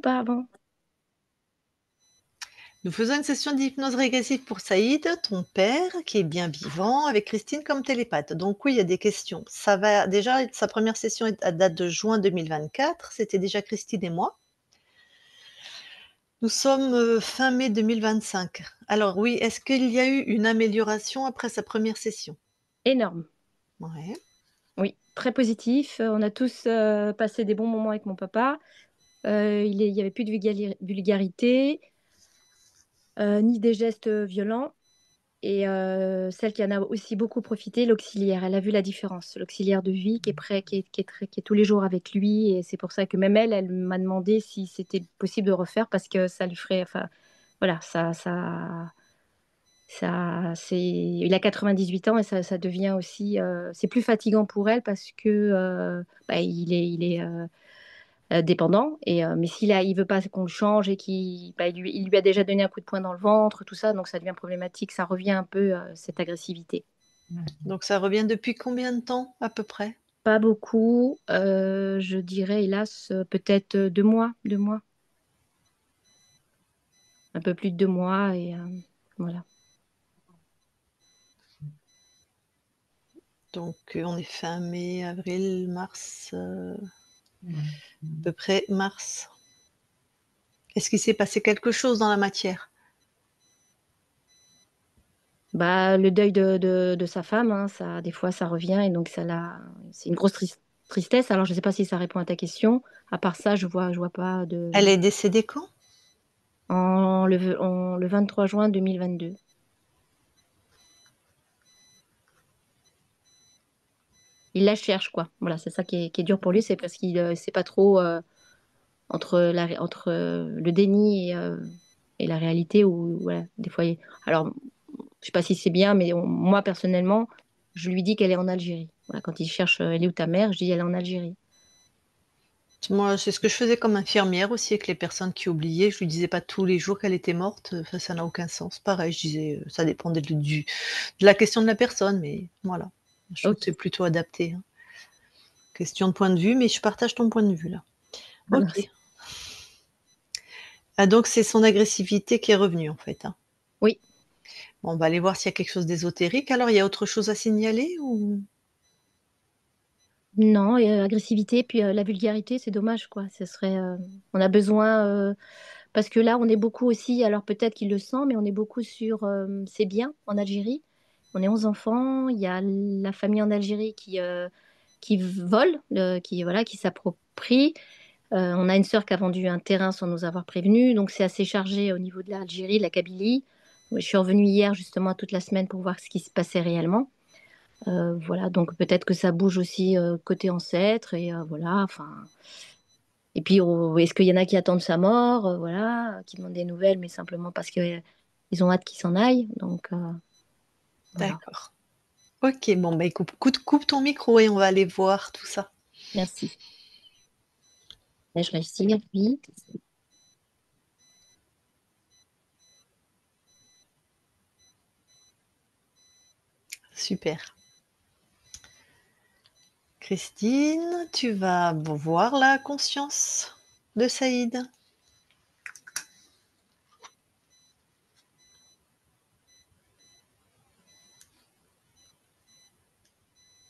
pas avant? Nous faisons une session d'hypnose régressive pour Saïd, ton père, qui est bien vivant, avec Christine comme télépathe. Donc oui, il y a des questions. Ça va déjà, sa première session date de juin 2024. C'était déjà Christine et moi. Nous sommes fin mai 2025. Alors oui, est-ce qu'il y a eu une amélioration après sa première session? Énorme. Ouais. Oui, très positif. On a tous passé des bons moments avec mon papa. Il y avait plus de vulgarité, ni des gestes violents. Et celle qui en a aussi beaucoup profité, l'auxiliaire. Elle a vu la différence. L'auxiliaire de vie qui est prêt, qui est tous les jours avec lui. Et c'est pour ça que même elle m'a demandé si c'était possible de refaire parce que ça lui ferait. Enfin, voilà, il a 98 ans et ça devient aussi. C'est plus fatigant pour elle parce que bah, il est dépendant. Mais il veut pas qu'on le change et il lui a déjà donné un coup de poing dans le ventre, tout ça, donc ça devient problématique. Ça revient un peu, cette agressivité. Donc ça revient depuis combien de temps à peu près? Pas beaucoup, je dirais, hélas, peut-être 2 mois, 2 mois, un peu plus de 2 mois, et voilà. Donc on est fin mai, avril, mars, à peu près mars. Est-ce qu'il s'est passé quelque chose dans la matière? Bah, le deuil de sa femme, hein, des fois, ça revient, et donc c'est une grosse tristesse. Alors, je ne sais pas si ça répond à ta question. À part ça, je vois pas Elle est décédée quand? le 23 juin 2022. Il la cherche, quoi. Voilà, c'est ça qui est dur pour lui, c'est parce qu'il ne sait pas trop, entre le déni et la réalité, où, voilà, des fois. Alors, je sais pas si c'est bien, mais moi, personnellement, je lui dis qu'elle est en Algérie. Voilà, quand il cherche, elle est où ta mère? Je dis, elle est en Algérie. Moi, c'est ce que je faisais comme infirmière aussi avec les personnes qui oubliaient. Je lui disais pas tous les jours qu'elle était morte, enfin, ça n'a aucun sens. Pareil, je disais, ça dépendait de la question de la personne, mais voilà. Je trouve que Ok. c'est plutôt adapté, hein. Question de point de vue, mais je partage ton point de vue là. Ah, OK. merci. Ah donc c'est son agressivité qui est revenue en fait, hein? Oui. Bon, on va aller voir s'il y a quelque chose d'ésotérique. Alors, il y a autre chose à signaler ou? Non, et, agressivité, puis la vulgarité, c'est dommage, quoi. On a besoin, parce que là, on est beaucoup aussi, alors peut-être qu'il le sent, mais on est beaucoup sur ses biens en Algérie. On est 11 enfants, il y a la famille en Algérie qui vole, voilà, qui s'approprie. On a une sœur qui a vendu un terrain sans nous avoir prévenu, donc c'est assez chargé au niveau de l'Algérie, de la Kabylie. Je suis revenue hier justement toute la semaine pour voir ce qui se passait réellement. Voilà, donc peut-être que ça bouge aussi côté ancêtre, et voilà, enfin. Et puis, est-ce qu'il y en a qui attendent sa mort, voilà, qui demandent des nouvelles, mais simplement parce que ils ont hâte qu'il s'en aille. Donc, voilà. D'accord. OK, bon, bah, écoute, coupe ton micro et on va aller voir tout ça. Merci. Là, je respire, oui. Super. Christine, tu vas voir la conscience de Saïd.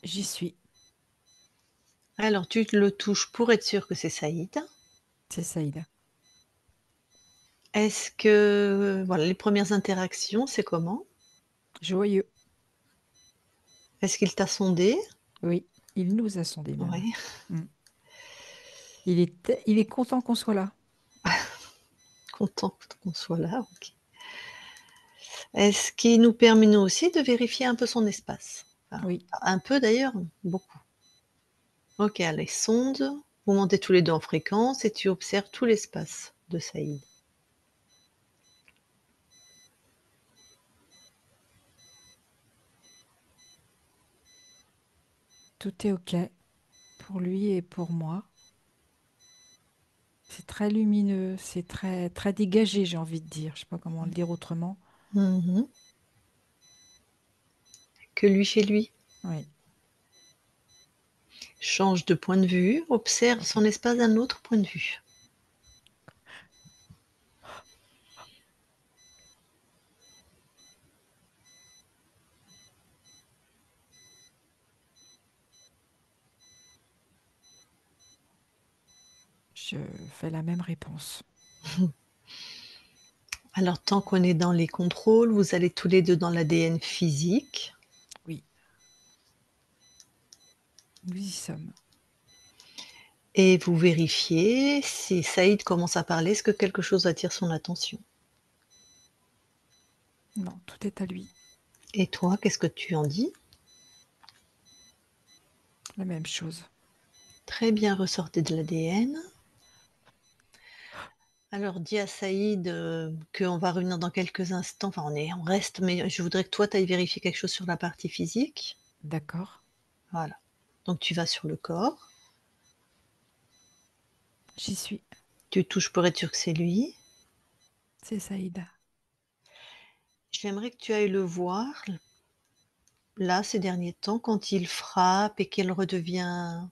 J'y suis, Alors, tu le touches pour être sûr que c'est Saïd. c'est Saïda. Est-ce que, voilà, les premières interactions, c'est comment? Joyeux, Est-ce qu'il t'a sondé? oui, il nous a sondés même. Oui, Mm. Il est content qu'on soit là. content qu'on soit là, ok. Est-ce qu'il nous permet nous aussi de vérifier un peu son espace? Enfin, Oui, un peu d'ailleurs, beaucoup. Ok, allez, sonde. Vous montez tous les deux en fréquence et tu observes tout l'espace de Saïd. tout est OK pour lui et pour moi. C'est très lumineux, c'est très, très dégagé, j'ai envie de dire. Je sais pas comment le dire autrement. Mhm. Que lui chez lui. Oui, Change de point de vue, observe son espace d'un autre point de vue. je fais la même réponse. Alors, tant qu'on est dans les contrôles, vous allez tous les 2 dans l'ADN physique Oui, nous y sommes. et vous vérifiez si Saïd commence à parler, est-ce que quelque chose attire son attention? Non, tout est à lui. Et toi, qu'est-ce que tu en dis? La même chose. Très bien, ressortez de l'ADN. Alors, dis à Saïd, qu'on va revenir dans quelques instants, enfin on reste, mais je voudrais que toi tu ailles vérifier quelque chose sur la partie physique. D'accord. Voilà. Donc tu vas sur le corps, J'y suis. tu touches pour être sûr que c'est lui. C'est Saïda. J'aimerais que tu ailles le voir, là, ces derniers temps, quand il frappe et qu'il redevient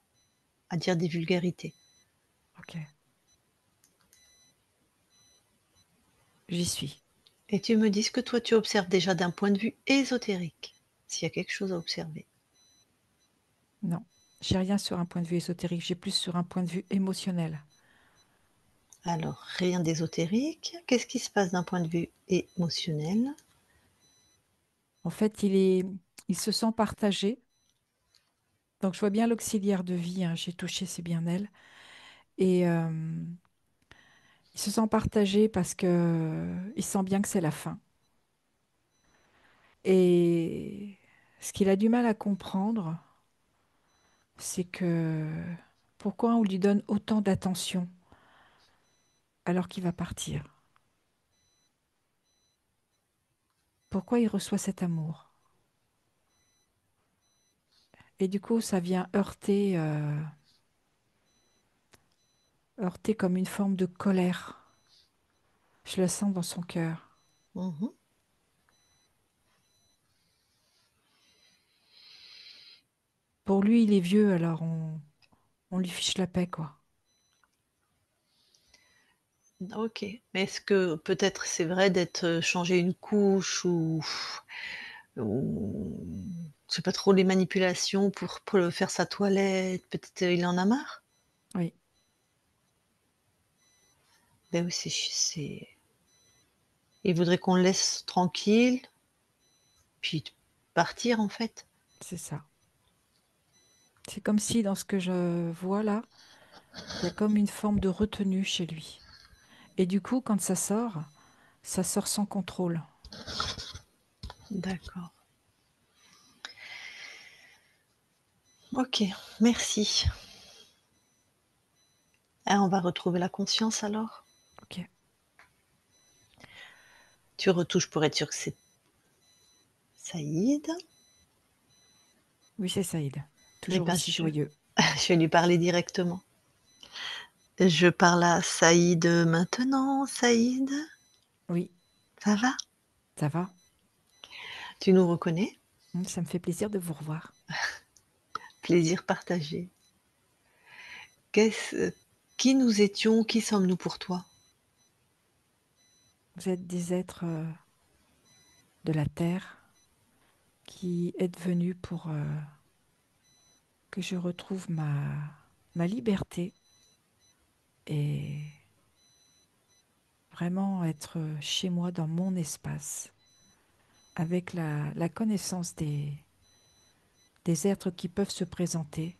à dire des vulgarités. Ok. J'y suis. Et tu me dis ce que toi tu observes déjà d'un point de vue ésotérique, s'il y a quelque chose à observer. Non, j'ai rien sur un point de vue ésotérique, j'ai plus sur un point de vue émotionnel. Alors, rien d'ésotérique. Qu'est-ce qui se passe d'un point de vue émotionnel? En fait, il se sent partagé. Donc, je vois bien l'auxiliaire de vie, hein, j'ai touché, c'est bien elle. Et il se sent partagé parce que il sent bien que c'est la fin. Et ce qu'il a du mal à comprendre, c'est que pourquoi on lui donne autant d'attention alors qu'il va partir? Pourquoi il reçoit cet amour? Et du coup, ça vient heurter comme une forme de colère. Je le sens dans son cœur. Mhm. Pour lui, il est vieux, alors on lui fiche la paix, quoi. OK. Mais est-ce que peut-être c'est vrai d'être, changer une couche ou je sais pas trop les manipulations pour faire sa toilette, peut-être, il en a marre? Oui, Ben oui, c'est il voudrait qu'on le laisse tranquille, puis partir en fait. c'est ça. C'est comme si dans ce que je vois là, il y a comme une forme de retenue chez lui. Et du coup, quand ça sort sans contrôle. D'accord. OK, merci. Ah, on va retrouver la conscience alors? Ok. Tu retouches pour être sûr que c'est Saïd. Oui, c'est Saïd. Eh Toujours ben, aussi joyeux. je vais lui parler directement. Je parle à Saïd maintenant. Saïd, Oui, ça va? ça va. Tu nous reconnais? Ça me fait plaisir de vous revoir. Plaisir partagé. Qu'est-ce qui nous étions? Qui sommes-nous pour toi? Vous êtes des êtres de la Terre qui êtes venus pour que je retrouve ma liberté et vraiment être chez moi dans mon espace avec la connaissance des êtres qui peuvent se présenter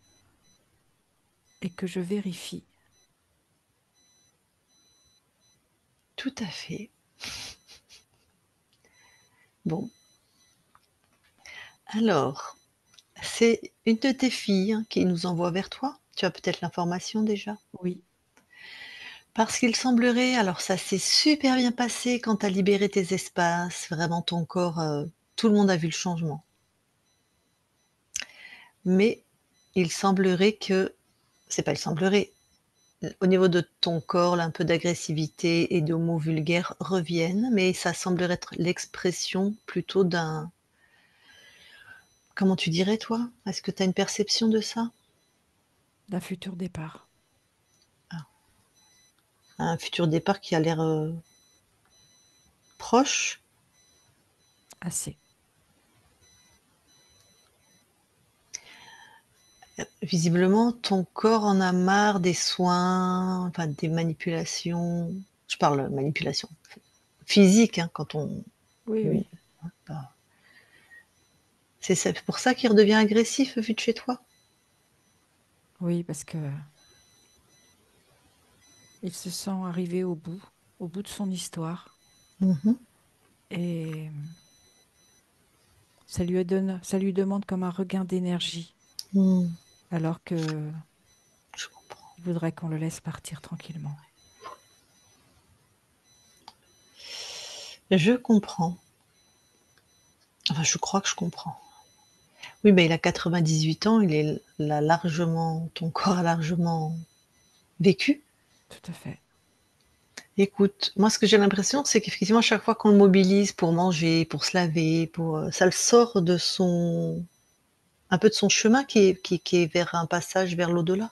et que je vérifie. Tout à fait. Bon, alors, c'est une de tes filles, hein, qui nous envoie vers toi. Tu as peut-être l'information déjà? Oui, Parce qu'il semblerait, alors ça s'est super bien passé quand tu as libéré tes espaces, vraiment ton corps, tout le monde a vu le changement. Mais il semblerait que c'est pas il semblerait, au niveau de ton corps, là, un peu d'agressivité et de mots vulgaires reviennent, mais ça semblerait être l'expression plutôt d'un comment tu dirais toi? Est-ce que tu as une perception de ça? d'un futur départ. Ah, un futur départ qui a l'air, proche? Assez. Visiblement, ton corps en a marre des soins, enfin des manipulations. Je parle manipulation physique, hein, quand on Oui, mmh, oui, bah, c'est pour ça qu'il redevient agressif vu de chez toi? oui, parce que il se sent arrivé au bout de son histoire, Mmh. et ça lui demande comme un regain d'énergie, Mmh. alors que Je comprends. il voudrait qu'on le laisse partir tranquillement. Je comprends. Enfin, je crois que je comprends. Oui, mais il a 98 ans, il a largement ton corps a largement vécu. Tout à fait. Écoute, moi, ce que j'ai l'impression, c'est qu'effectivement, chaque fois qu'on le mobilise pour manger, pour se laver, ça le sort de son un peu de son chemin qui est vers un passage vers l'au-delà.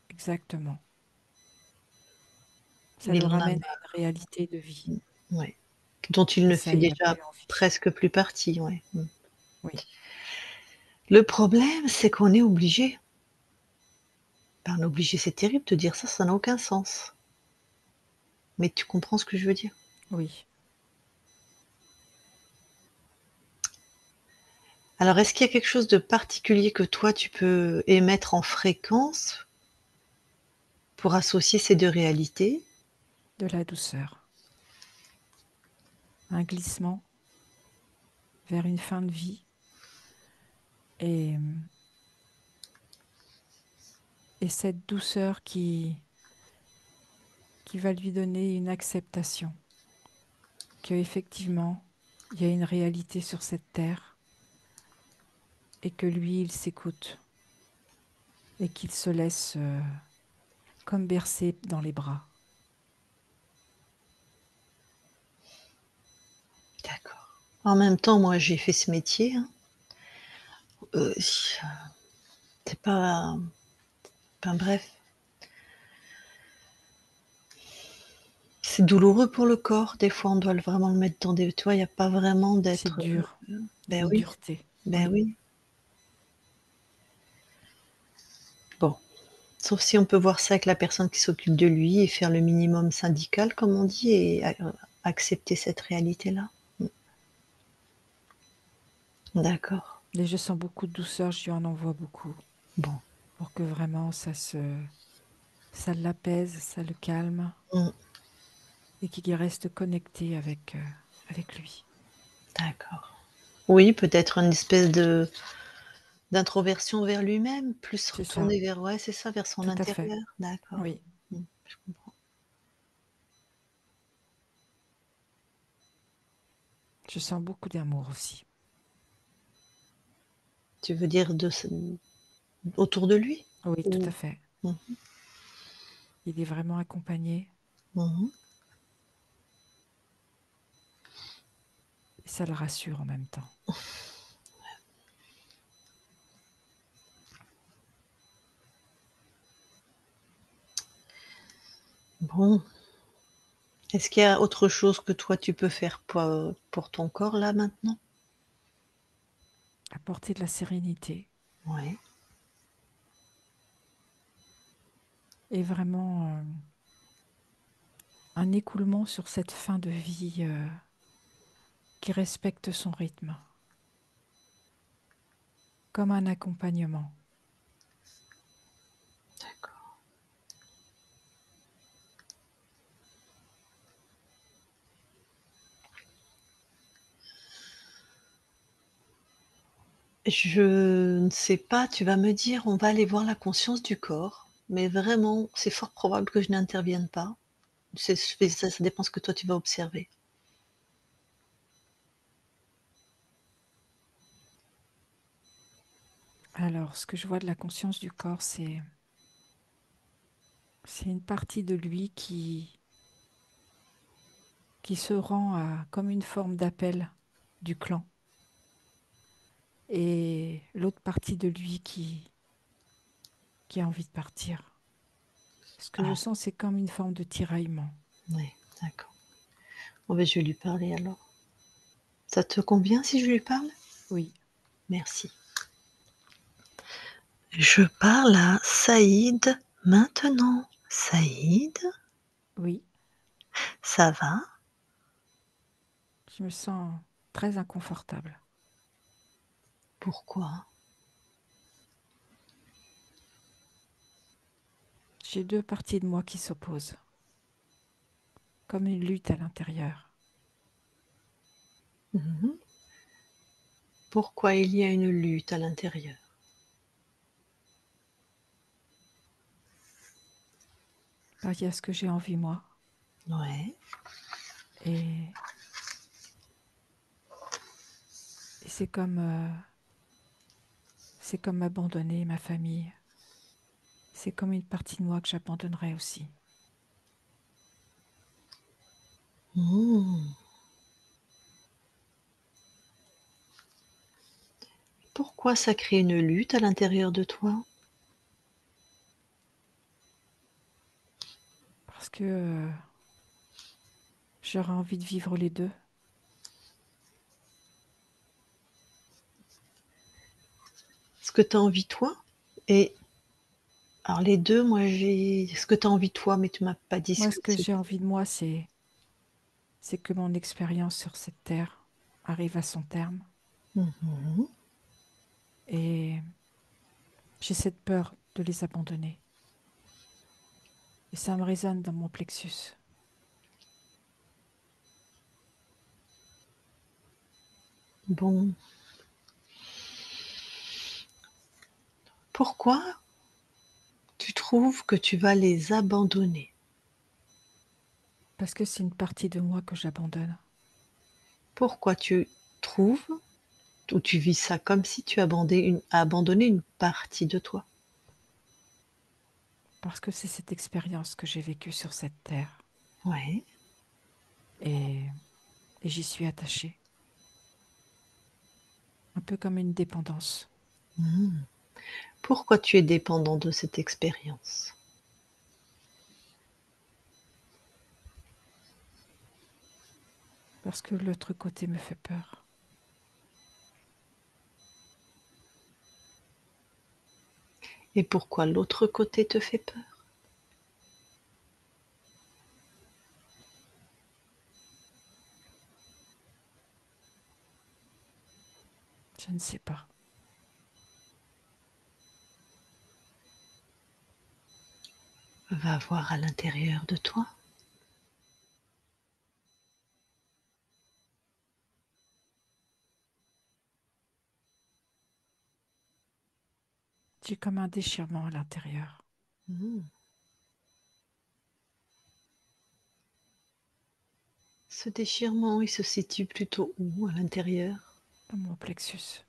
Exactement. Ça le Il en a ramène à marre, une réalité de vie. ouais, dont il Et ne ça, fait il n'a déjà plus envie. presque plus partie, ouais. Oui, Le problème, c'est qu'on est obligé. Ben, obligé, c'est terrible de dire ça, ça n'a aucun sens. Mais tu comprends ce que je veux dire? oui. Alors, est-ce qu'il y a quelque chose de particulier que toi, tu peux émettre en fréquence pour associer ces 2 réalités? De la douceur. Un glissement vers une fin de vie. Et, et cette douceur qui va lui donner une acceptation qu'effectivement, il y a une réalité sur cette terre et que lui, il s'écoute et qu'il se laisse comme bercer dans les bras. D'accord. En même temps, moi, j'ai fait ce métier, hein. C'est pas enfin bref, c'est douloureux pour le corps. Des fois, on doit vraiment le mettre dans des tu vois, il y a pas vraiment C'est d'être, dur, il y a ben une oui, dureté. ben Oui, oui. Bon, sauf si on peut voir ça avec la personne qui s'occupe de lui et faire le minimum syndical, comme on dit, et accepter cette réalité-là. Mmh. D'accord. et je sens beaucoup de douceur, je lui en envoie beaucoup Bon. pour que vraiment ça l'apaise, ça le calme Mmh. et qu'il reste connecté avec lui. D'accord. Oui, peut-être une espèce de d'introversion vers lui-même, plus C'est ça, retourner vers ouais, c'est ça, vers son tout à fait. intérieur. D'accord. Oui, Je comprends. je sens beaucoup d'amour aussi. Tu veux dire autour de lui? Oui, tout à Ou fait. mmh, Il est vraiment accompagné mmh. et ça le rassure en même temps. Bon, est-ce qu'il y a autre chose que toi tu peux faire pour ton corps là maintenant? Apporter de la sérénité Ouais, et vraiment un écoulement sur cette fin de vie qui respecte son rythme, comme un accompagnement. d'accord. Je ne sais pas, tu vas me dire, on va aller voir la conscience du corps, mais vraiment, c'est fort probable que je n'intervienne pas. Ça dépend ce que toi tu vas observer. Alors, ce que je vois de la conscience du corps, c'est une partie de lui qui se rend à comme une forme d'appel du clan et l'autre partie de lui qui a envie de partir. Ce que je Ah, sens, c'est comme une forme de tiraillement. ouais, d'accord. Bon, ben, je vais lui parler alors. Ça te convient si je lui parle? Oui, Merci. Je parle à Saïd maintenant. Saïd, Oui, ça va? je me sens très inconfortable. Pourquoi? J'ai deux parties de moi qui s'opposent, comme une lutte à l'intérieur. Mhm. Pourquoi il y a une lutte à l'intérieur? Bah, il y a ce que j'ai envie moi, Ouais. et, et c'est comme abandonner ma famille. C'est comme une partie de moi que j'abandonnerais aussi. Hmm. Pourquoi ça crée une lutte à l'intérieur de toi? Parce que j'aurais envie de vivre les deux. Ce que tu as envie toi? Et alors les 2, moi j'ai ce que tu as envie toi, mais tu m'as pas dit ce Moi, que ce que j'ai c'était. envie de moi, c'est que mon expérience sur cette terre arrive à son terme. Mmh. Et j'ai cette peur de les abandonner. Et ça me résonne dans mon plexus. Bon, pourquoi tu trouves que tu vas les abandonner? Parce que c'est une partie de moi que j'abandonne. Pourquoi tu trouves ou tu vis ça comme si tu abandonnais une partie de toi? Parce que c'est cette expérience que j'ai vécue sur cette terre. Ouais. Et, et j'y suis attachée. Un peu comme une dépendance. Mmh. Pourquoi tu es dépendant de cette expérience? Parce que l'autre côté me fait peur. Et pourquoi l'autre côté te fait peur? Je ne sais pas. Va voir à l'intérieur de toi. J'ai comme un déchirement à l'intérieur. Mmh. Ce déchirement, il se situe plutôt où à l'intérieur? Dans mon plexus.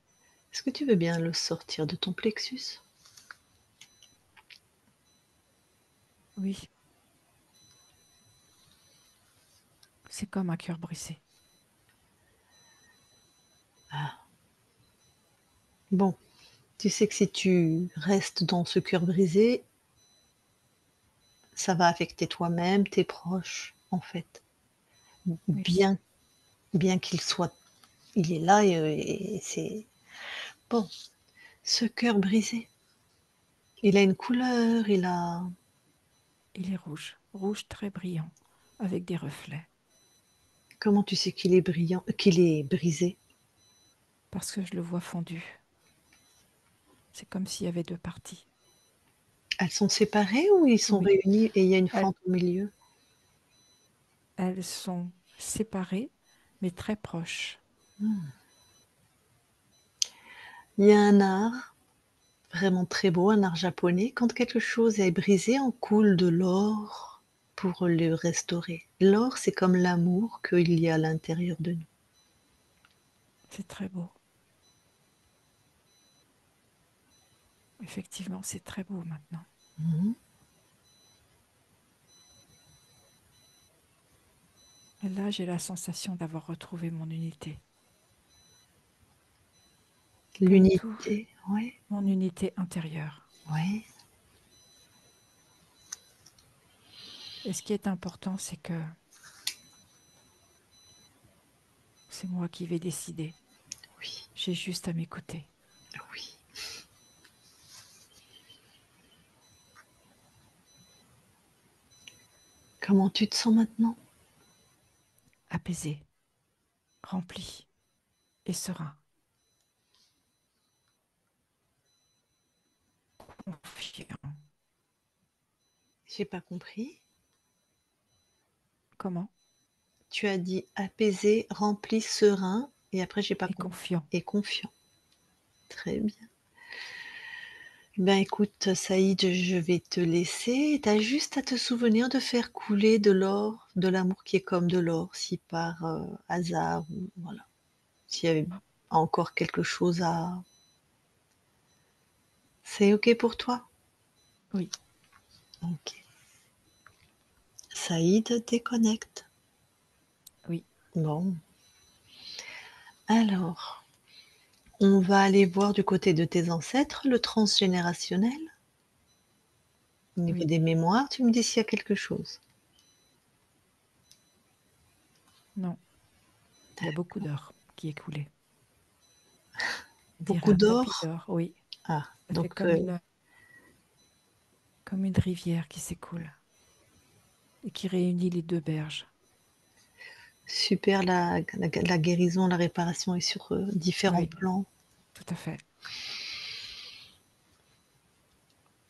Est-ce que tu veux bien le sortir de ton plexus? Oui, c'est comme un cœur brisé. Ah. Bon, tu sais que si tu restes dans ce cœur brisé, ça va affecter toi-même, tes proches, en fait. Oui, Bien bien qu'il soit il est là et c'est bon, ce cœur brisé, il a une couleur, il a il est rouge. Rouge très brillant, avec des reflets. comment tu sais qu'il est brillant qu'il est brisé? Parce que je le vois fondu. C'est comme s'il y avait deux parties. Elles sont séparées ou ils sont Oui, réunis et il y a une elles, fente au milieu? elles sont séparées, mais très proches. Mmh. Il y a un art vraiment très beau, un art japonais. Quand quelque chose est brisé, on coule de l'or pour le restaurer. L'or, c'est comme l'amour qu'il y a à l'intérieur de nous. C'est très beau. Effectivement, c'est très beau maintenant. Mmh. Et là, j'ai la sensation d'avoir retrouvé mon unité. Comme tout, L'unité, ouais, mon unité intérieure. ouais, Et ce qui est important, c'est que c'est moi qui vais décider. oui, J'ai juste à m'écouter. oui. Comment tu te sens maintenant? Apaisé, rempli et serein, confiant. J'ai pas compris. Comment? Tu as dit apaisé, rempli, serein et après j'ai pas Et compris confiant. et confiant. Très bien. Ben écoute, Saïd, je vais te laisser. Tu as juste à te souvenir de faire couler de l'or, de l'amour qui est comme de l'or, si par hasard ou voilà, s'il y avait encore quelque chose à. C'est OK pour toi? Oui. OK. Saïd, déconnecte. Oui. Bon. Alors, on va aller voir du côté de tes ancêtres, le transgénérationnel. Au niveau Oui. des mémoires, tu me dis s'il y a quelque chose. Non. Il y a beaucoup d'or qui est coulé. On dirait Beaucoup un tapis d'or? d'or, oui. Ah, Ça fait donc comme une rivière qui s'écoule et qui réunit les deux berges. super, la guérison, la réparation est sur différents Oui, plans. tout à fait.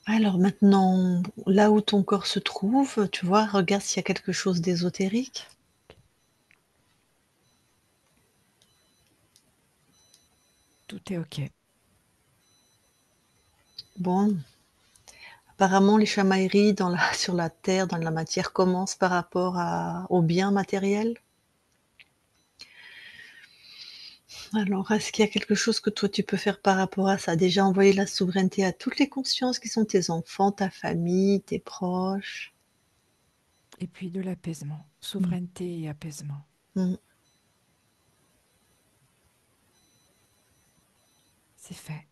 Alors maintenant, là où ton corps se trouve, tu vois, regarde s'il y a quelque chose d'ésotérique. Tout est OK. Bon, apparemment les chamailleries sur la terre, dans la matière, commencent par rapport aux biens matériels. Alors, est-ce qu'il y a quelque chose que toi tu peux faire par rapport à ça? Déjà envoyer la souveraineté à toutes les consciences qui sont tes enfants, ta famille, tes proches. Et puis de l'apaisement, Mmh. souveraineté et apaisement. Mmh. C'est fait.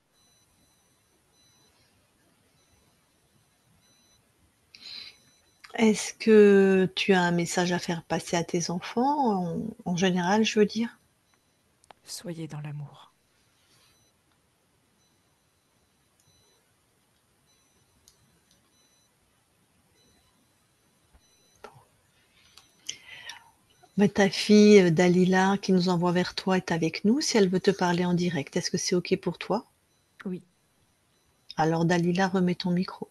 Est-ce que tu as un message à faire passer à tes enfants, en général, je veux dire? Soyez dans l'amour. Bah, ta fille, Dalila, qui nous envoie vers toi, est avec nous, si elle veut te parler en direct. Est-ce que c'est OK pour toi? Oui. Alors Dalila, remets ton micro.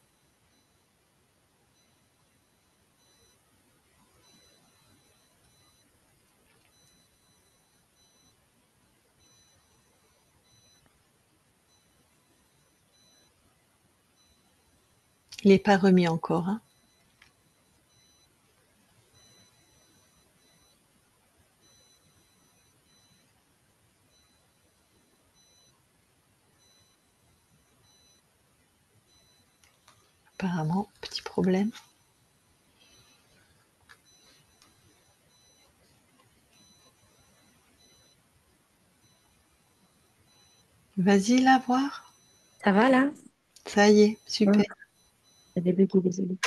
Il est pas remis encore, hein? Apparemment, petit problème. Vas-y, la voir. Ça va là? Ça y est, super. J'avais bugué, désolée.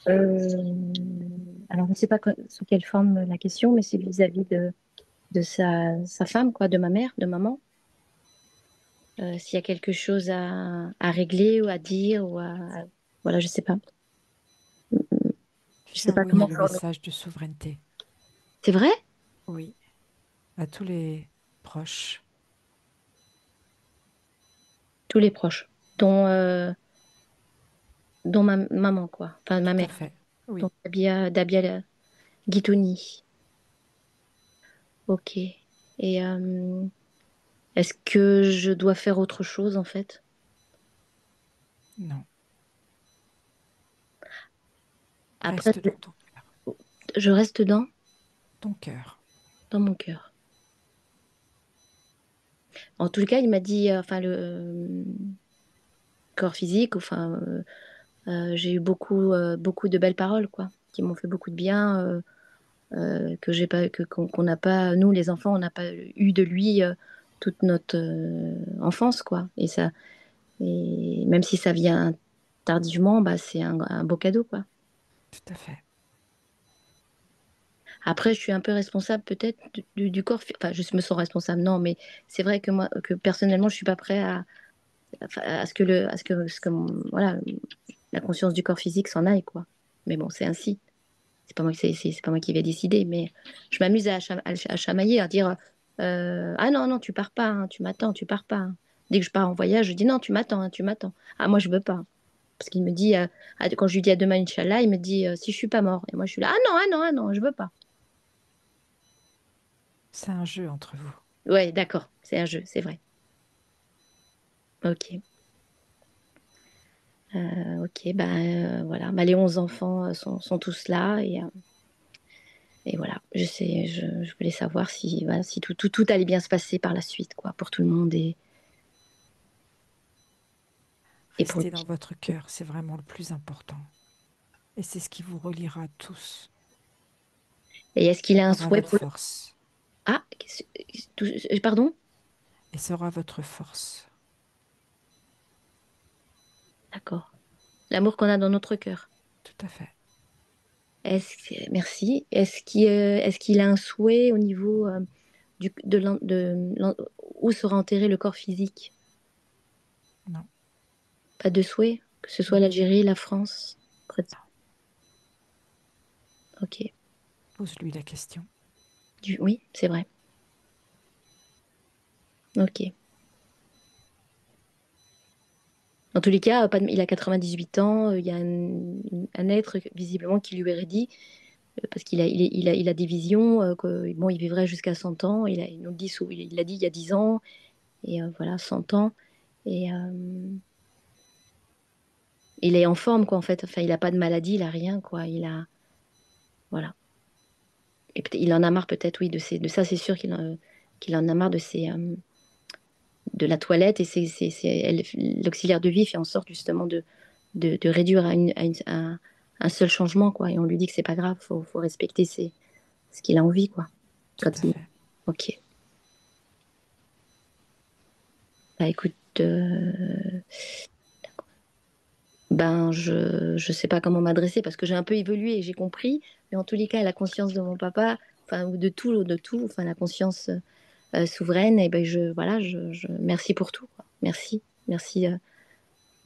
Alors, je ne sais pas sous quelle forme la question, mais c'est vis-à-vis de sa femme, quoi, de ma mère, de maman. S'il y a quelque chose à régler ou à dire, voilà, je sais pas. Je J'ai sais pas envoyé comment le former. message de souveraineté. C'est vrai? Oui. À tous les proches. Tous les proches, dont ma maman, quoi. Enfin, ma Tout à mère. fait. Donc, Oui. Dabia Guitouni. Ok. Et est-ce que je dois faire autre chose, en fait? Non. Après, Reste dans ton cœur. je reste Ton cœur. dans mon cœur. En tout cas, il m'a dit, enfin, le corps physique, enfin, j'ai eu beaucoup de belles paroles, quoi, qui m'ont fait beaucoup de bien, que j'ai pas, qu'on n'a pas, nous les enfants, on n'a pas eu de lui toute notre enfance, quoi. Et même si ça vient tardivement, bah, c'est un beau cadeau, quoi. Tout à fait. Après, je suis un peu responsable peut-être du corps, enfin, je me sens responsable, non, mais c'est vrai que moi, que personnellement, je suis pas prêt à ce que voilà, la conscience du corps physique s'en aille, quoi. Mais bon, c'est ainsi. C'est pas moi, c'est pas moi qui vais décider, mais je m'amuse à chamailler, à dire ah non, non, tu pars pas, hein, tu m'attends, tu pars pas, hein. Dès que je pars en voyage, je dis non, tu m'attends, hein, tu m'attends. Ah, moi, je veux pas. Parce qu'il me dit, quand je lui dis à demain, Inch'Allah, il me dit si je suis pas mort. Et moi, je suis là, ah non, ah non, ah non, je veux pas. C'est un jeu entre vous. Ouais, d'accord, c'est un jeu, c'est vrai. Ok. Ok, ben voilà. Bah, les 11 enfants sont tous là et voilà. Je voulais savoir si, voilà, si tout allait bien se passer par la suite, quoi, pour tout le monde et pour Restez lui. dans votre cœur, c'est vraiment le plus important. Et c'est ce qui vous reliera tous. Et est-ce qu'il a un Sera souhait votre pour le... force. Ah, pardon? Et sera votre force. D'accord. L'amour qu'on a dans notre cœur. Tout à fait. Merci. Est-ce qu'il a un souhait au niveau où sera enterré le corps physique? Non, Pas de souhait? Que ce soit non, l'Algérie, la France? non. Ok. Pose-lui la question. Oui, c'est vrai. Ok. Dans tous les cas, il a 98 ans. Il y a un être visiblement qui lui aurait dit, parce qu'il a des visions, que bon, il vivrait jusqu'à 100 ans. Il nous dit, il l'a dit il y a 10 ans, et voilà, 100 ans. Et il est en forme, quoi, en fait. Enfin, il n'a pas de maladie, il a rien, quoi. Voilà. Et il en a marre, peut-être, oui, de ça, c'est sûr qu'il en a marre de la toilette. Et l'auxiliaire de vie fait en sorte, justement, de réduire à un seul changement, quoi. Et on lui dit que c'est pas grave, faut respecter ce qu'il a envie, quoi. Tout Quand à il... fait. Ok. Bah écoute, ben je sais pas comment m'adresser parce que j'ai un peu évolué et j'ai compris. Mais en tous les cas, la conscience de mon papa, enfin ou de tout, enfin la conscience souveraine. Et ben voilà, merci pour tout, quoi. Merci, merci,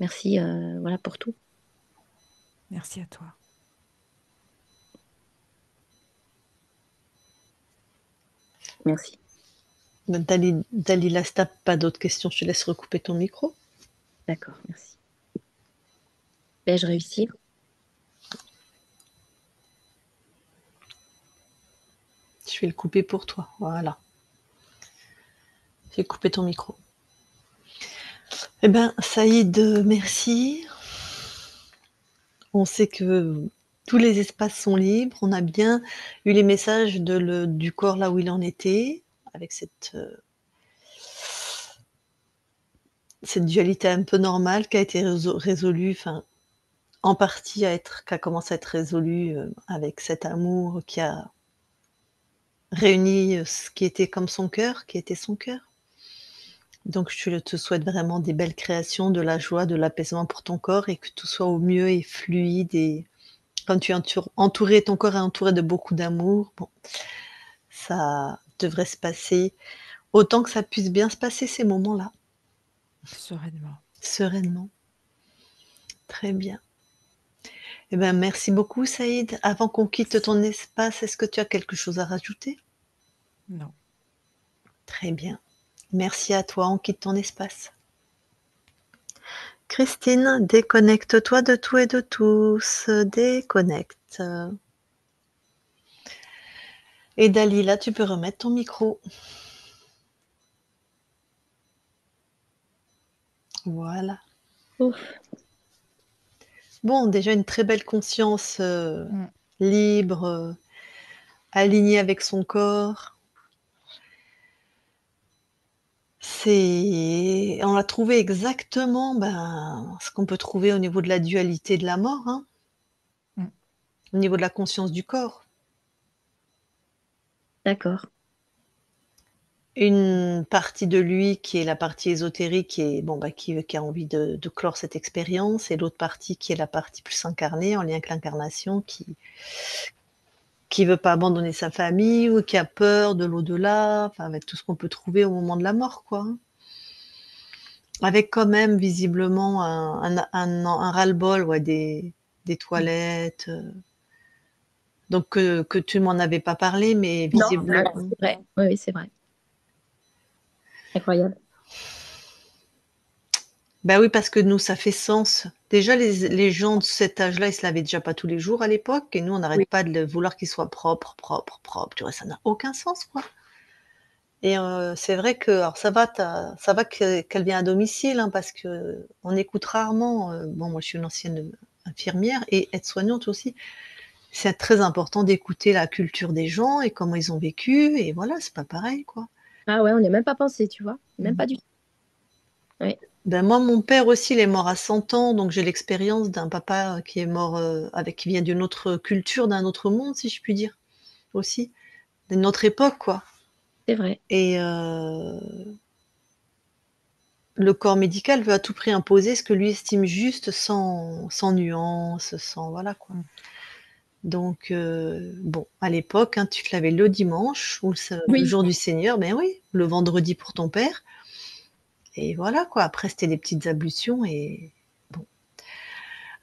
merci, voilà pour tout. Merci à toi. Merci. Dalila, si t'as pas d'autres questions, je te laisse recouper ton micro. D'accord, merci. Vais-je réussir? Je vais le couper pour toi. Voilà. J'ai coupé ton micro. Eh ben, Saïd, merci. On sait que tous les espaces sont libres. On a bien eu les messages du corps là où il en était, avec cette dualité un peu normale qui a été résolue, enfin, en partie qui a commencé à être résolue avec cet amour qui a réuni ce qui était comme son cœur, qui était son cœur. Donc je te souhaite vraiment des belles créations, de la joie, de l'apaisement pour ton corps et que tout soit au mieux et fluide et quand tu es entouré, ton corps est entouré de beaucoup d'amour, bon, ça devrait se passer autant que ça puisse bien se passer ces moments-là, Sereinement. sereinement. Très bien. Eh ben, merci beaucoup Saïd. Avant qu'on quitte Merci. ton espace, est-ce que tu as quelque chose à rajouter? Non. Très bien. Merci à toi, on quitte ton espace. Christine, déconnecte-toi de tout et de tous. Déconnecte. Et Dalila, tu peux remettre ton micro. Voilà. Ouf. Bon, déjà une très belle conscience Mm. libre, alignée avec son corps. On a trouvé exactement ce qu'on peut trouver au niveau de la dualité de la mort, hein, Mm. au niveau de la conscience du corps. D'accord. Une partie de lui qui est la partie ésotérique qui a envie de clore cette expérience et l'autre partie qui est la partie plus incarnée, en lien avec l'incarnation, qui veut pas abandonner sa famille ou qui a peur de l'au-delà, enfin avec tout ce qu'on peut trouver au moment de la mort, quoi, hein. Avec quand même visiblement un ras-le-bol, ouais, des toilettes. Donc que tu m'en avais pas parlé, mais Non, visiblement. c'est vrai. Oui, oui, c'est vrai. Incroyable. Ben oui, parce que nous, ça fait sens. Déjà, les gens de cet âge-là, ils se lavaient déjà pas tous les jours à l'époque, et nous, on n'arrête Oui. pas de vouloir qu'il soit propre, propre, propre. Tu vois, ça n'a aucun sens, quoi. Et c'est vrai que, alors ça va qu'elle vient à domicile, hein, parce que on écoute rarement. Bon, moi, je suis une ancienne infirmière et aide-soignante aussi. C'est très important d'écouter la culture des gens et comment ils ont vécu, et voilà, c'est pas pareil, quoi. Ah ouais, on n'y a même pas pensé, tu vois. Même pas du tout. Oui. Ben moi, mon père aussi, il est mort à 100 ans, donc j'ai l'expérience d'un papa qui est mort, qui vient d'une autre culture, d'un autre monde, si je puis dire, aussi, d'une autre époque, quoi. C'est vrai. Et le corps médical veut à tout prix imposer ce que lui estime juste, sans nuance, sans voilà, quoi. Mm. Donc bon, à l'époque, hein, tu te lavais le dimanche ou le Oui. jour du Seigneur, ben oui, le vendredi pour ton père, et voilà, quoi. Après, c'était des petites ablutions et bon.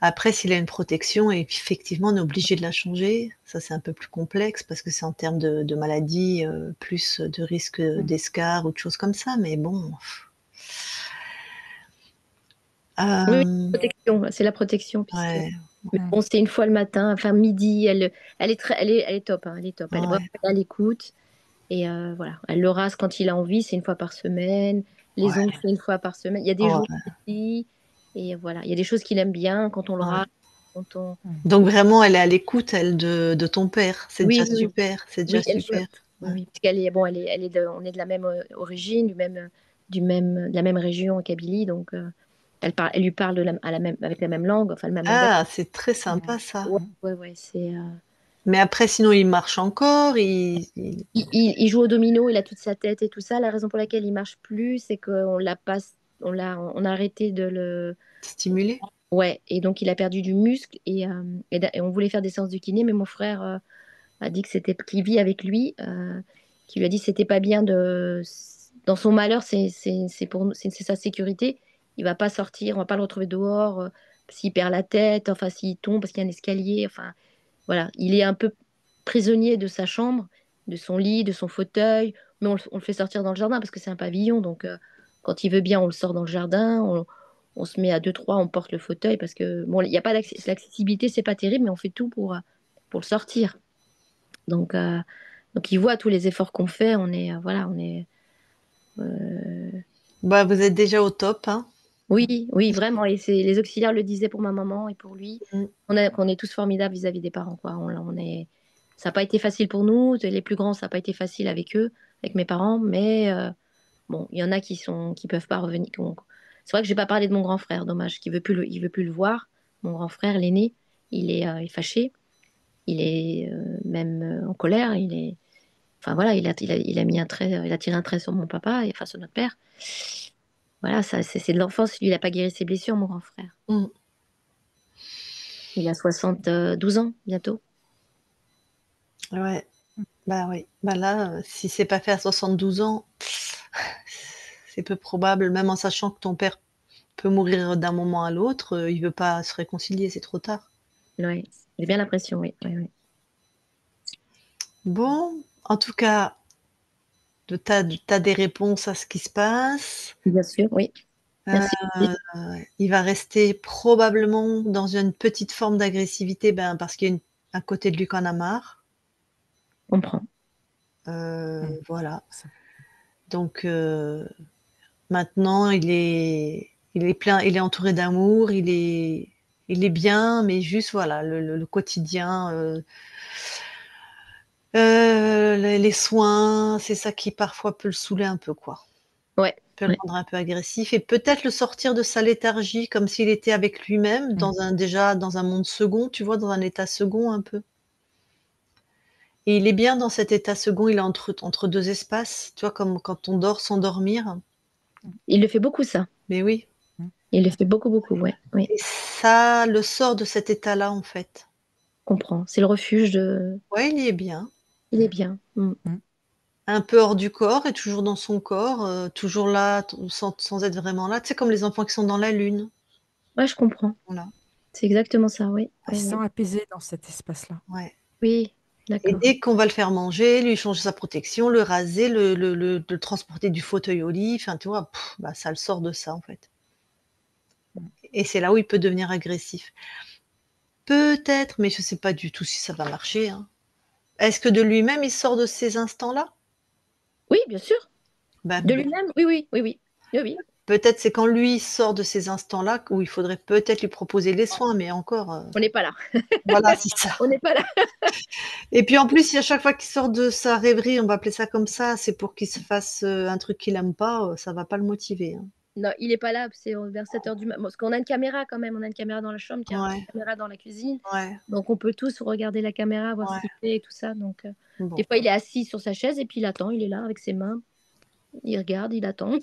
Après, s'il a une protection, et puis effectivement, on est obligé de la changer. Ça, c'est un peu plus complexe parce que c'est en termes de maladie, plus de risque Mm. d'escarre ou de choses comme ça, mais bon. Oui, oui, Hem, protection, c'est la protection, puisque. ouais, Mais Mm. bon, c'était une fois le matin, enfin midi. Elle est top, hein, elle est top. Elle est vraiment ouais, à l'écoute. Et voilà, elle le rase quand il a envie, c'est une fois par semaine. Les ongles, ouais, c'est une fois par semaine. Il y a des jours ouais, aussi. Et voilà, il y a des choses qu'il aime bien quand on le ouais. rase, quand on. Mm. Donc vraiment, elle est à l'écoute, elle, de ton père. C'est déjà Oui, oui, oui. super, c'est déjà Oui, elle veut. super. Oui, Ouais. oui. Parce qu'elle est, bon, on est de la même origine, de la même région, Kabylie, donc elle lui parle avec la même langue, enfin le même langage. Ah, c'est très Mm. sympa ça. Ouais, ouais, ouais, c'est. Mais après, sinon, il marche encore, Il joue au domino, il a toute sa tête et tout ça. La raison pour laquelle il marche plus, c'est qu'on l'a pas, on a arrêté de le. stimulé. Ouais, et donc il a perdu du muscle et on voulait faire des séances de kiné, mais mon frère a dit que c'était qu'il vit avec lui, qui lui a dit que c'était pas bien dans son malheur, c'est pour nous, c'est sa sécurité. Il va pas sortir, on va pas le retrouver dehors s'il perd la tête, enfin s'il tombe parce qu'il y a un escalier, enfin voilà, il est un peu prisonnier de sa chambre, de son lit, de son fauteuil, mais on le fait sortir dans le jardin parce que c'est un pavillon, donc quand il veut bien, on le sort dans le jardin, on se met à deux, trois, on porte le fauteuil parce que bon, il n'y a pas l'accessibilité, c'est pas terrible, mais on fait tout pour le sortir. Donc, donc il voit tous les efforts qu'on fait, voilà, on est. euh, Bah, vous êtes déjà au top, hein. Oui, oui, vraiment. Et les auxiliaires le disaient pour ma maman et pour lui. Mm. Qu'on est tous formidables vis-à-vis des parents, quoi. Ça n'a pas été facile pour nous. Les plus grands, ça n'a pas été facile avec eux, avec mes parents. Mais bon, il y en a qui peuvent pas revenir. C'est vrai que j'ai pas parlé de mon grand frère, dommage, il veut plus le voir. Mon grand frère, l'aîné, il est fâché. Il est même en colère. Enfin voilà, il a mis un trait, il a tiré un trait sur mon papa et enfin sur notre père. Voilà, ça, c'est de l'enfance. Lui, il n'a pas guéri ses blessures, mon grand frère. Mm. Il a 72 ans bientôt. Ouais, bah oui. Bah là, si c'est pas fait à 72 ans, c'est peu probable, même en sachant que ton père peut mourir d'un moment à l'autre, il veut pas se réconcilier, c'est trop tard. Ouais, j'ai bien l'impression, oui, oui, oui. Bon, en tout cas, tu as des réponses à ce qui se passe. Bien sûr, oui. Heu, Merci. il va rester probablement dans une petite forme d'agressivité, ben, parce qu'il y a un côté de lui qui en a marre. On comprend. Mm. Voilà. Ça- Donc maintenant il est entouré d'amour, il est bien, mais juste voilà, le quotidien, les soins, c'est ça qui parfois peut le saouler un peu, quoi. Ouais, Peut le ouais. rendre un peu agressif et peut-être le sortir de sa léthargie comme s'il était avec lui-même Mm. dans un monde second, tu vois? Dans un état second un peu, et il est bien dans cet état second, il est entre 2 espaces, tu vois? Comme quand on dort sans dormir. Il le fait beaucoup, ça. Mais oui, Mm. Il le fait beaucoup, beaucoup, ouais, oui. et ça le sort de cet état-là, en fait. Comprend. C'est le refuge de. Ouais, il y est bien. Il est bien. Mm. Mm. Un peu hors du corps et toujours dans son corps, toujours là, t sans être vraiment là. Tu sais, comme les enfants qui sont dans la lune, Ouais, je comprends. voilà. C'est exactement ça, oui. Il Oui, se sent oui. apaisé dans cet espace-là. Ouais. Oui, Et d'accord. dès qu'on va le faire manger, lui changer sa protection, le raser, le transporter du fauteuil au lit, enfin, tu vois? Bah, ça le sort de ça, en fait. Mmh. Et c'est là où il peut devenir agressif. Peut-être, mais je sais pas du tout si ça va marcher, hein. Est-ce que de lui-même, il sort de ces instants-là? Oui, bien sûr. Bah, De lui-même, oui, oui, oui, oui. Oui, oui. peut-être c'est quand lui sort de ces instants-là où il faudrait peut-être lui proposer les soins, mais encore, On n'est pas là. voilà, c'est ça. On n'est pas là. Et puis en plus, si à chaque fois qu'il sort de sa rêverie, on va appeler ça comme ça, c'est pour qu'il se fasse, un truc qu'il aime pas, ça va pas le motiver, hein. Non, il est pas là, c'est vers 7 heures du matin. Parce qu'on a une caméra quand même, on a une caméra dans la chambre, qui a une Ouais, caméra dans la cuisine. ouais, Donc on peut tous regarder la caméra, voir ce ouais, qu'il fait et tout ça. Donc des bon. fois, il est assis sur sa chaise et puis il attend, il est là avec ses mains. Il regarde, il attend.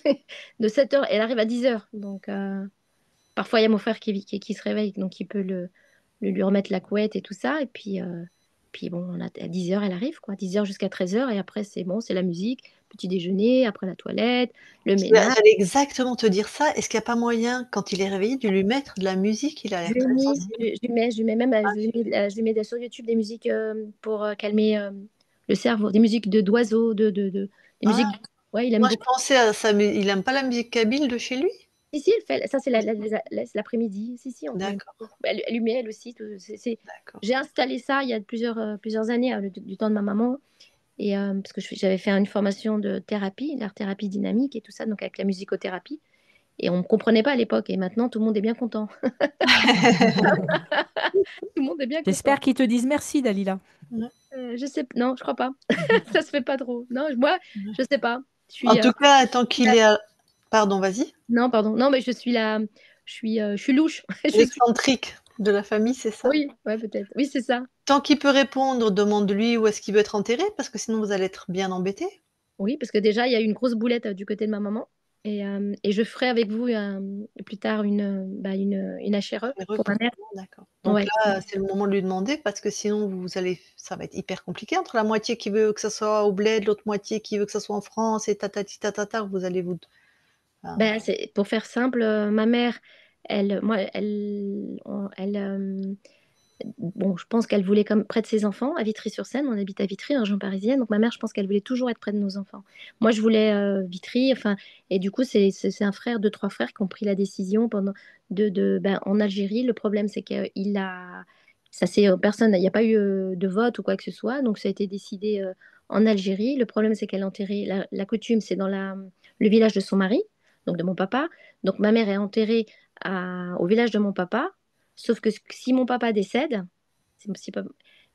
De 7 heures, elle arrive à 10 heures. Donc parfois, il y a mon frère qui se réveille, donc il peut lui remettre la couette et tout ça. Et puis bon, à 10 heures, elle arrive, quoi. 10 heures jusqu'à 13 heures. Et après, c'est bon, c'est la musique, petit déjeuner, après la toilette, le ménage. J'allais exactement te dire ça. Est-ce qu'il y a pas moyen, quand il est réveillé, de lui mettre de la musique? Il a l'air Je lui ai très mis, Mmh. sensible. je lui mets même, Ah, je lui mets sur YouTube des musiques pour calmer le cerveau, des musiques d'oiseaux, des musiques. ah, Ouais, il aime moi je beaucoup. pensais à ça, mais il aime pas la musique kabyle de chez lui? Si, si, elle fait, ça c'est c'est l'après-midi. Si, si, on met. D'accord, Elle lui met elle aussi. d'accord. J'ai installé ça il y a plusieurs années, du temps de ma maman. Et parce que j'avais fait une formation de thérapie, l'art-thérapie dynamique et tout ça, donc avec la musicothérapie. Et on ne comprenait pas à l'époque. Et maintenant, tout le monde est bien content. Tout le monde est bien content. J'espère qu'ils te disent merci, Dalila. Ouais, Je sais, non, je crois pas. Ça se fait pas trop. Non, moi, ouais. je sais pas. Je En suis. tout cas, tant qu'il est à pardon, vas-y? Non, pardon. Non, mais je suis là. Je suis louche. Je suis. L'excentrique de la famille, c'est ça? Oui, ouais, peut-être. Oui, c'est ça. Tant qu'il peut répondre, demande-lui où est-ce qu'il veut être enterré, parce que sinon vous allez être bien embêtés. Oui, parce que déjà, il y a eu une grosse boulette du côté de ma maman. Et je ferai avec vous plus tard une HRE Heureux pour ma pour ta mère. maman, d'accord. Donc Ouais. là, c'est le moment de lui demander parce que sinon vous allez ça va être hyper compliqué entre la moitié qui veut que ça soit au bled, l'autre moitié qui veut que ça soit en France et tatati tatata, vous allez vous enfin, Ben, pour faire simple, ma mère, moi, bon, je pense qu'elle voulait comme près de ses enfants à Vitry-sur-Seine. On habite à Vitry, en région parisienne. Donc ma mère, je pense qu'elle voulait toujours être près de nos enfants. Moi, je voulais Vitry. Enfin, et du coup, c'est un frère, deux, trois frères qui ont pris la décision en Algérie. Le problème, c'est qu'il a, ça c'est personne, il n'y a pas eu de vote ou quoi que ce soit. Donc ça a été décidé en Algérie. Le problème, c'est qu'elle est enterrée. La coutume, c'est dans le village de son mari, donc de mon papa. Donc ma mère est enterrée au village de mon papa. Sauf que si mon papa décède, si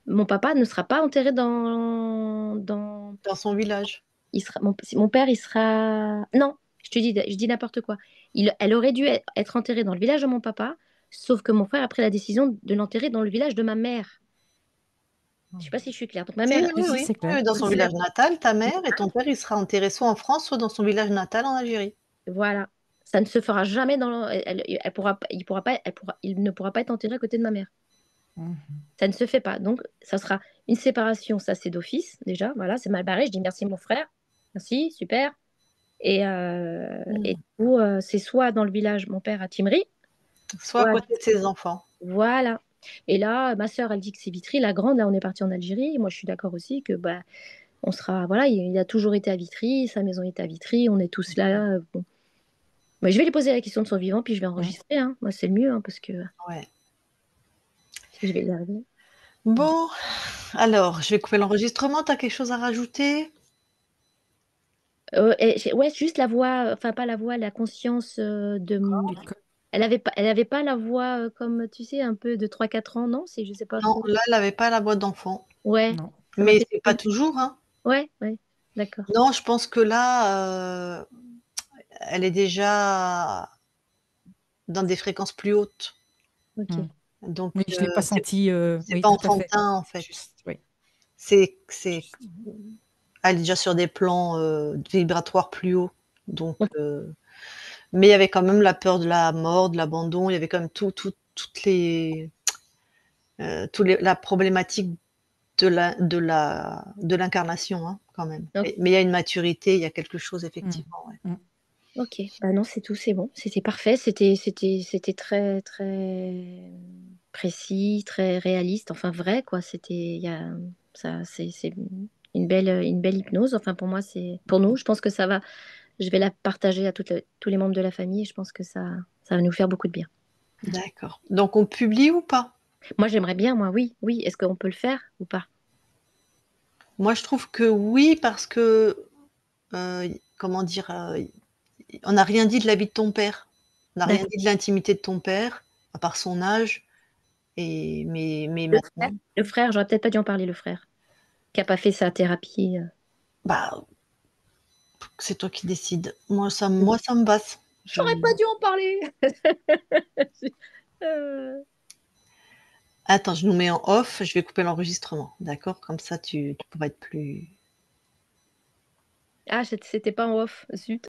mon papa ne sera pas enterré dans son village. mon père, il sera. Non, je dis n'importe quoi. Elle aurait dû être enterrée dans le village de mon papa, sauf que mon frère a pris la décision de l'enterrer dans le village de ma mère. Je sais pas si je suis claire. Donc ma Si, mère, oui, Si, si, oui, c'est clair. oui, dans son village natal, ta mère et ton père, il sera enterré soit en France, soit dans son village natal en Algérie. voilà, ça ne se fera jamais elle pourra, il ne pourra pas être enterré à côté de ma mère. Mmh. Ça ne se fait pas. Donc, ça sera une séparation, ça c'est d'office déjà. Voilà, c'est mal barré. Je dis merci mon frère. Merci, super. Et Mmh. du coup, c'est soit dans le village, mon père à Timry, Soit à soit. côté de ses enfants. Voilà. Et là, ma sœur, elle dit que c'est Vitry. La grande, là, on est parti en Algérie. Moi, je suis d'accord aussi que bah, on sera. Voilà, il a toujours été à Vitry. Sa maison est à Vitry. On est tous là. Bon. Bah, je vais lui poser la question de son vivant, puis je vais Mmh. enregistrer. Hein. Moi, c'est le mieux, hein, parce que Ouais. si je vais y arriver. Bon, alors, je vais couper l'enregistrement. Tu as quelque chose à rajouter? Ouais, juste la voix, enfin pas la voix, la conscience Du co Elle avait pas la voix comme, tu sais, un peu de 3 4 ans, non? Je sais pas Non, trop. là, elle avait pas la voix d'enfant. Ouais, non. ça m'a Mais fait. c'est pas toujours, hein. Ouais, ouais, d'accord. Non, je pense que là, elle est déjà dans des fréquences plus hautes. Ok. Mmh. Donc, Oui, je l'ai pas senti, c'est oui, pas tout à fait. enfantin, en fait. Juste, oui. C'est elle est déjà sur des plans, vibratoires plus hauts. Donc, Ok. mais il y avait quand même la peur de la mort, de l'abandon, il y avait quand même toutes les, tous les la problématique de l'incarnation, hein, quand même. Ok. Mais il y a une maturité, il y a quelque chose Mmh. effectivement, ouais. Mmh. Ok. Bah non, c'est tout, c'est bon. C'était parfait. C'était très, très. précis, très réaliste, enfin vrai, quoi. C'est une belle hypnose. Enfin, pour moi, pour nous, je pense que ça va. Je vais la partager à tous les membres de la famille et je pense que ça va nous faire beaucoup de bien. D'accord. Donc on publie ou pas? Moi, j'aimerais bien, moi, oui, oui. Est-ce qu'on peut le faire ou pas? Moi, je trouve que oui, parce que, comment dire? On n'a rien dit de la vie de ton père. On n'a rien D'accord. dit de l'intimité de ton père, à part son âge mais Le frère, maintenant, j'aurais peut-être pas dû en parler, le frère, qui a pas fait sa thérapie. bah, c'est toi qui décides. Moi ça me passe. Je J'aurais pas dû en parler. Attends, je nous mets en off, je vais couper l'enregistrement, d'accord? Comme ça tu pourras être plus Ah, c'était pas en off. Zut.